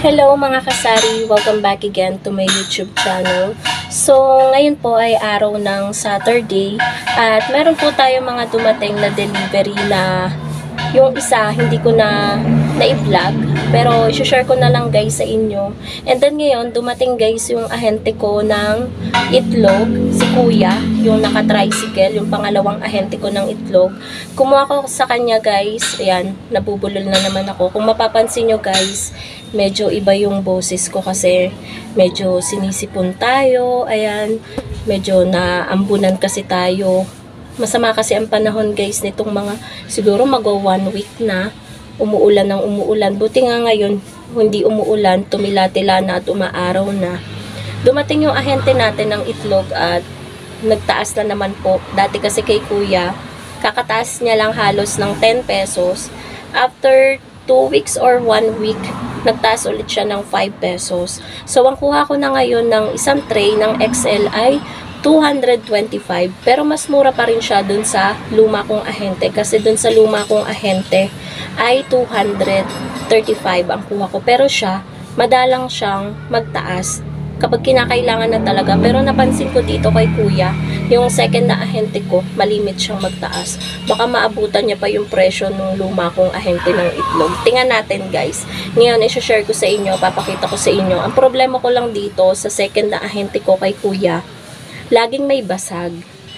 Hello mga kasari! Welcome back again to my YouTube channel. So, ngayon po ay araw ng Saturday at meron po tayo mga dumating na delivery na yung isa hindi ko na i-vlog pero i-share ko na lang guys sa inyo. And then ngayon dumating guys yung ahente ko ng itlog, si Kuya, yung naka-tricycle, yung pangalawang ahente ko ng itlog. Kumuha ko sa kanya guys. Ayan, nabubulol na naman ako. Kung mapapansin nyo guys, medyo iba yung boses ko kasi medyo sinisipon tayo. Ayan, medyo naambunan kasi tayo. Masama kasi ang panahon guys nitong mga siguro mag-1 week na umuulan ng umuulan. Buti nga ngayon hindi umuulan, tumila-tila na at umaaraw na. Dumating yung ahente natin ng itlog at nagtaas na naman po. Dati kasi kay Kuya, kakataas niya lang halos ng 10 pesos. After 2 weeks or 1 week, nagtaas ulit siya ng 5 pesos. So ang kuha ko na ngayon ng isang tray ng XL ay 225, pero mas mura pa rin siya dun sa luma kong ahente kasi dun sa luma kong ahente ay 235 ang kuha ko, pero siya madalang siyang magtaas kapag kinakailangan na talaga. Pero napansin ko dito kay Kuya, yung second na ahente ko malimit siyang magtaas, baka maabutan niya pa yung presyo ng luma kong ahente ng itlog. Tingnan natin guys, ngayon i-share ko sa inyo, papakita ko sa inyo. Ang problema ko lang dito sa second na ahente ko kay Kuya, laging may basag.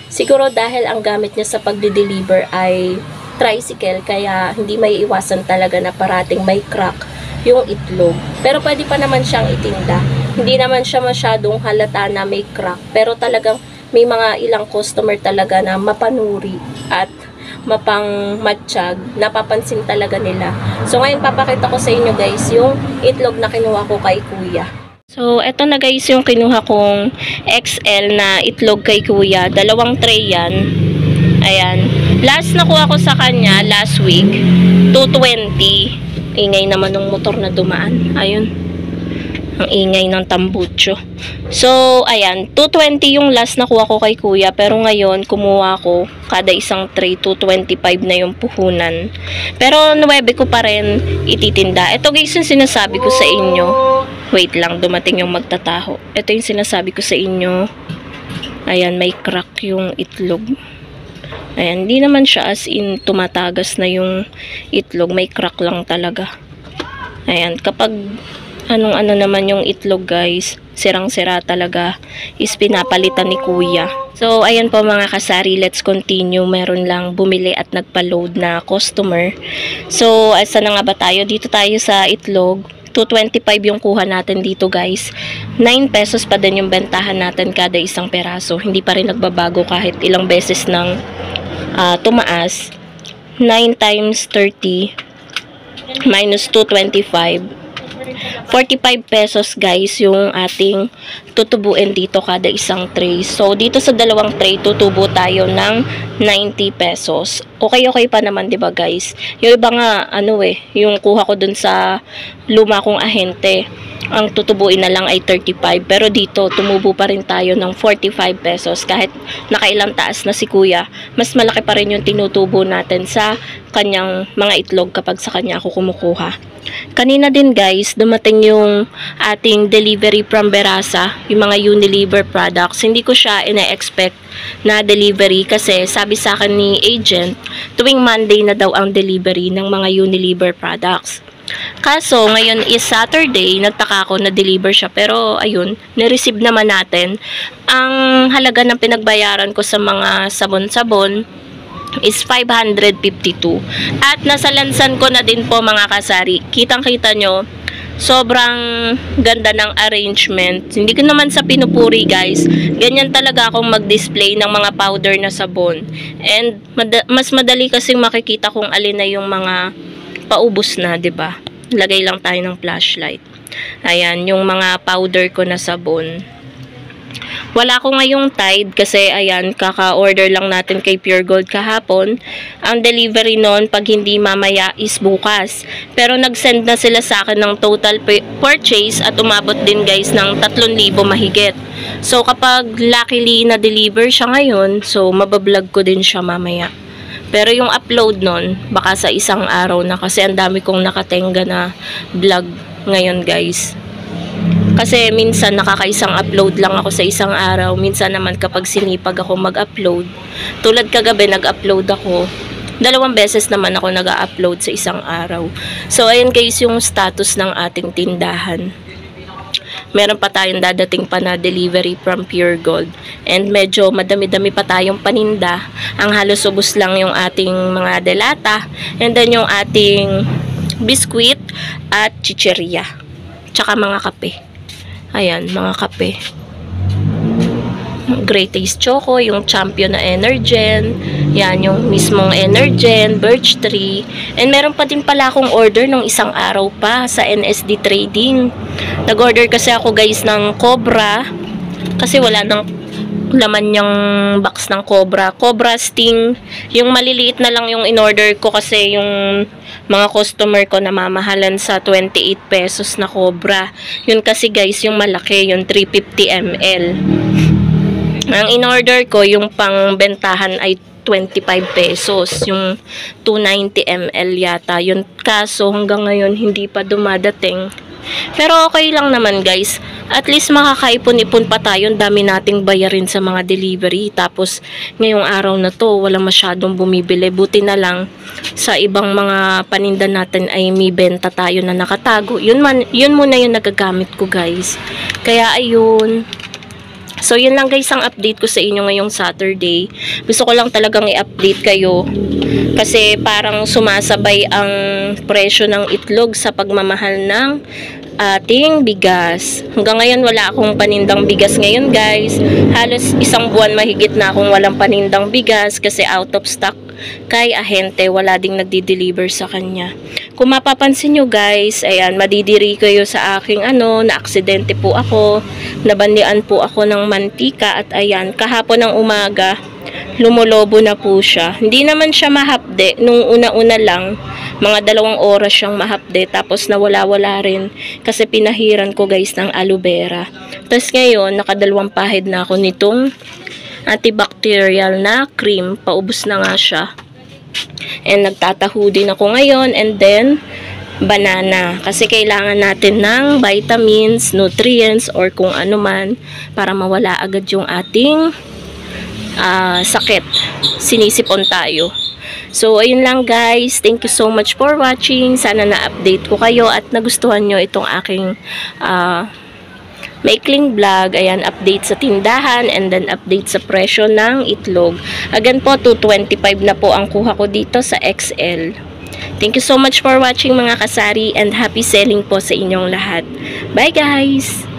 Siguro dahil ang gamit niya sa pagde-deliver ay tricycle, kaya hindi may iwasan talaga na parating may crack yung itlog. Pero pwede pa naman siyang itinda. Hindi naman siya masyadong halata na may crack. Pero talagang may mga ilang customer talaga na mapanuri at mapang-matsyag, napapansin talaga nila. So ngayon papakita ko sa inyo guys yung itlog na kinuha ko kay Kuya. So, eto na guys yung kinuha kong XL na itlog kay Kuya. 2 tray yan. Ayan. Last nakuha ko sa kanya last week, 220. Ingay naman ng motor na dumaan. Ayun. Ang ingay ng tambucho. So, ayan. 220 yung last nakuha ko kay Kuya. Pero ngayon, kumuha ko kada isang tray, 225 na yung puhunan. Pero 9 ko pa rin ititinda. Ito guys yung sinasabi ko sa inyo. Wait lang, dumating yung magtataho. Ito yung sinasabi ko sa inyo. Ayan, may crack yung itlog. Ayan, hindi naman siya as in tumatagas na yung itlog. May crack lang talaga. Ayan, kapag anong-ano naman yung itlog guys, sirang-sira talaga, is pinapalitan ni Kuya. So, ayan po mga kasari, let's continue. Meron lang bumili at nagpa-load na customer. So, asa na nga ba tayo? Dito tayo sa itlog. 225 yung kuha natin dito guys. 9 pesos pa din yung bentahan natin kada isang peraso. Hindi pa rin nagbabago kahit ilang beses nang tumaas. 9 times 30 minus 225. 45 pesos guys yung ating tutubuin dito kada isang tray. So dito sa 2 tray tutubo tayo ng 90 pesos. Okay pa naman 'di ba guys? Yung iba nga yung kuha ko dun sa luma kong ahente, ang tutubuin na lang ay 35, pero dito tumubo pa rin tayo ng 45 pesos kahit nakailang taas na si Kuya. Mas malaki pa rin yung tinutubo natin sa kanyang mga itlog kapag sa kanya ako kumukuha. Kanina din guys, dumating yung ating delivery from Berasa, yung mga Unilever products. Hindi ko siya ina-expect na delivery kasi sabi sa akin ni agent, tuwing Monday na daw ang delivery ng mga Unilever products. Kaso, ngayon is Saturday, nagtaka ako na deliver siya. Pero, ayun, nireceive naman natin. Ang halaga ng pinagbayaran ko sa mga sabon-sabon is 552. At nasa lansan ko na din po mga kasari. Kitang-kita nyo, sobrang ganda ng arrangement. Hindi ko naman sa pinupuri guys. Ganyan talaga akong mag-display ng mga powder na sabon. And mas madali kasing makikita kung alin na yung mga paubos na, 'di ba? Lagay lang tayo ng flashlight. Ayan, yung mga powder ko na sabon. Wala ko ngayong Tide kasi ayan, kaka-order lang natin kay Pure Gold kahapon. Ang delivery noon pag hindi mamaya is bukas. Pero nag-send na sila sa akin ng total purchase at umabot din guys ng 3,000 mahigit. So kapag luckily na deliver siya ngayon, so mabablog ko din siya mamaya. Pero yung upload nun, baka sa isang araw na kasi ang dami kong nakatenga na vlog ngayon guys. Kasi minsan nakakaisang upload lang ako sa isang araw. Minsan naman kapag sinipag ako mag-upload, tulad kagabi nag-upload ako, 2 beses naman ako nag-upload sa isang araw. So ayun guys yung status ng ating tindahan. Meron pa tayong dadating pa na delivery from Pure Gold. And medyo madami-dami pa tayong paninda. Ang halos ubos lang yung ating mga delata. And then yung ating biskwit at chicheria. Tsaka mga kape. Ayan, mga kape. Great Taste Choco, yung Champion na Energen. Yan, yung mismong Energen, Birch Tree. And meron pa din pala akong order nung isang araw pa sa NSD Trading. Nag-order kasi ako guys ng Cobra. Kasi wala nang laman yung box ng Cobra. Cobra Sting. Yung maliliit na lang yung in-order ko kasi yung mga customer ko namamahalan sa 28 pesos na Cobra. Yun kasi guys, yung malaki, yung 350 ml. Ang in-order ko, yung pangbentahan ay 25 pesos. Yung 290 ml yata. Yun kaso hanggang ngayon hindi pa dumadating. Pero okay lang naman guys. At least makakaipon-ipon pa tayo. Ang dami nating bayarin sa mga delivery. Tapos ngayong araw na to wala masyadong bumibili. Buti na lang sa ibang mga paninda natin ay may benta tayo na nakatago. Yun muna yung nagagamit ko guys. Kaya ayun. So, yun lang guys ang update ko sa inyo ngayong Saturday. Gusto ko lang talagang i-update kayo. Kasi parang sumasabay ang presyo ng itlog sa pagmamahal ng ating bigas. Hanggang ngayon wala akong panindang bigas ngayon guys. Halos isang buwan mahigit na akong walang panindang bigas kasi out of stock kay ahente. Wala ding nagdi-deliver sa kanya. Kung mapapansin nyo guys, ayan, madidiri kayo sa aking na-aksidente po ako. Nabandian po ako ng mantika at ayan, kahapon ng umaga, lumulobo na po siya. Hindi naman siya mahapde. Nung una-una lang, mga 2 oras siyang mahapde. Tapos nawala-wala rin kasi pinahiran ko guys ng aloe vera. Tapos ngayon, nakadalawang pahid na ako nitong antibacterial na cream. Paubos na nga siya. And nagtataho din ako ngayon. And then, banana. Kasi kailangan natin ng vitamins, nutrients, or kung ano man para mawala agad yung ating sakit. Sinisipon tayo. So, ayun lang guys. Thank you so much for watching. Sana na-update ko kayo at nagustuhan nyo itong aking maikling vlog. Ayan, update sa tindahan and then update sa presyo ng itlog. Again po, 225 na po ang kuha ko dito sa XL. Thank you so much for watching mga kasari and happy selling po sa inyong lahat. Bye guys!